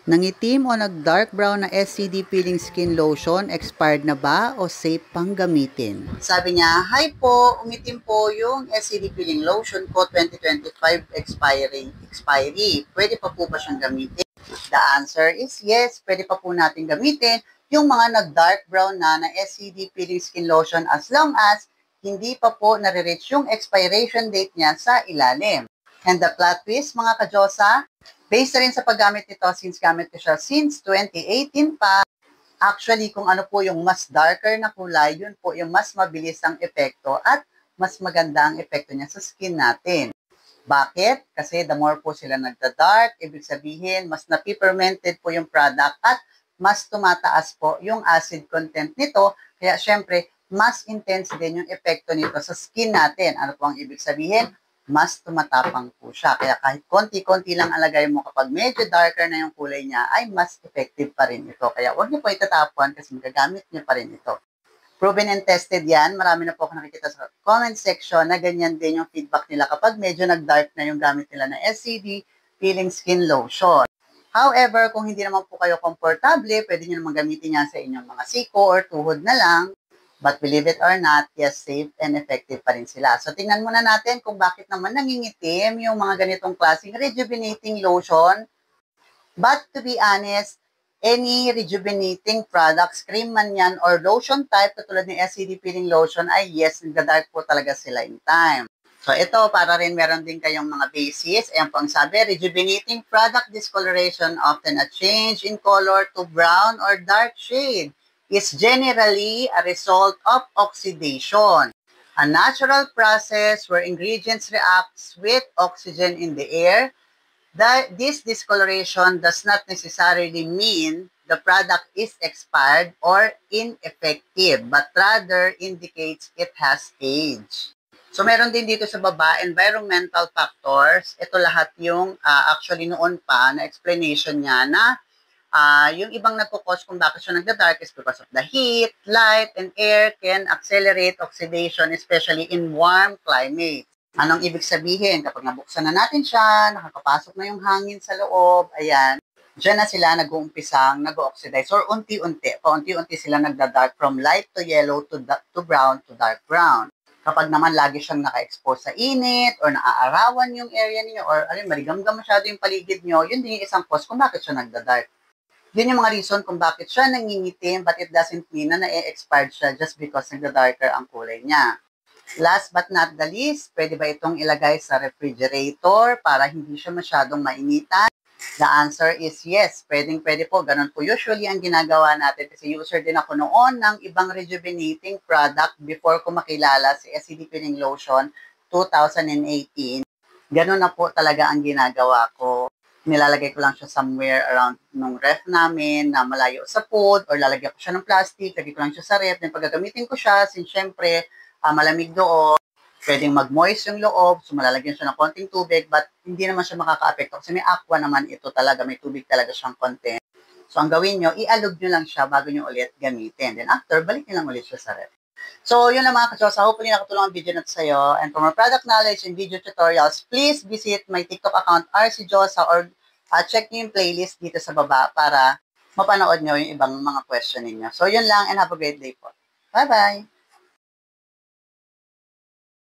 Nangitim o nag-dark brown na SCD Peeling Skin Lotion, expired na ba o safe pang gamitin? Sabi niya, "Hi po, umitim po yung SCD Peeling Lotion ko 2025 expiry. Pwede pa po ba siyang gamitin?" The answer is yes, pwede pa po natin gamitin yung mga nag-dark brown na SCD Peeling Skin Lotion as long as hindi pa po nare-reach yung expiration date niya sa ilalim. And the plot twist, mga kadyosa, based rin sa paggamit nito, since gamit ko siya since 2018 pa, actually kung ano po yung mas darker na kulay, yun po yung mas mabilis ang epekto at mas maganda ang epekto niya sa skin natin. Bakit? Kasi the more po sila nagda-dark, ibig sabihin, mas napipermented po yung product at mas tumataas po yung acid content nito. Kaya syempre, mas intense din yung epekto nito sa skin natin. Ano po ang ibig sabihin? Mas tumatapang po siya. Kaya kahit konti-konti lang alagay mo kapag medyo darker na yung kulay niya, ay mas effective pa rin ito. Kaya huwag niyo po itatapon kasi magagamit niyo pa rin ito. Proven and tested yan. Marami na po ako nakikita sa comment section na ganyan din yung feedback nila kapag medyo nag-dark na yung gamit nila na SCD Peeling Skin Lotion. However, kung hindi naman po kayo komportable, pwede nyo naman gamitin yan sa inyong mga siko or tuhod na lang. But believe it or not, yes, safe and effective pa rin sila. So, tingnan muna natin kung bakit naman nangingitim yung mga ganitong klaseng rejuvenating lotion. But to be honest, any rejuvenating products, cream man yan or lotion type, katulad ng SCD Peeling Lotion, ay yes, nagda-dark po talaga sila in time. So ito, para rin meron din kayong mga basis. Ayan po ang sabi, rejuvenating product discoloration, often a change in color to brown or dark shade, is generally a result of oxidation, a natural process where ingredients react with oxygen in the air. This discoloration does not necessarily mean the product is expired or ineffective, but rather indicates it has aged. So meron din dito sa baba, environmental factors. Ito lahat yung actually noon pa na explanation niya na yung ibang nagkukos kung bakit siya nagda-dark is because of the heat, light, and air can accelerate oxidation, especially in warm climate. Anong ibig sabihin? Kapag nabuksan na natin siya, nakakapasok na yung hangin sa loob, ayan, dyan na sila nag-uumpisang nag-oxidize or unti-unti. Paunti-unti sila nagda-dark from light to yellow to brown to dark brown. Kapag naman lagi siyang naka-expose sa init or naaarawan yung area niyo or marigamgam masyado yung paligid niyo, yun din yung isang cause kung bakit siya nagda-dark. Yun yung mga reason kung bakit siya nangingitim, but it doesn't mean na na-expired siya just because nagda-darker ang kulay niya. Last but not the least, pwede ba itong ilagay sa refrigerator para hindi siya masyadong mainitan? The answer is yes. Pwedeng-pwede po. Ganun po usually ang ginagawa natin kasi user din ako noon ng ibang rejuvenating product before ko makilala si SCD Peeling Lotion 2018. Ganun na po talaga ang ginagawa ko. Nilalagay ko lang siya somewhere around nung ref namin na malayo sa food or lalagyan ko siya ng plastic, lagay ko lang siya sa ref, then pagagamitin ko siya, since syempre malamig doon, pwedeng mag-moist yung loob, so malalagyan siya ng konting tubig, but hindi naman siya makaka-apekto kasi may aqua naman ito talaga, may tubig talaga siyang content. So ang gawin nyo, ialog nyo lang siya bago nyo ulit gamitin. Then after, balik nyo lang ulit siya sa ref. So yun lang mga ka-Diyosa, hopefully nakatulong ang video na sa'yo. And for more product knowledge and video tutorials, please visit my TikTok account, RC Diyosa, or check nyo yung playlist dito sa baba para mapanood nyo yung ibang mga question ninyo. So yun lang and have a great day po. Bye-bye!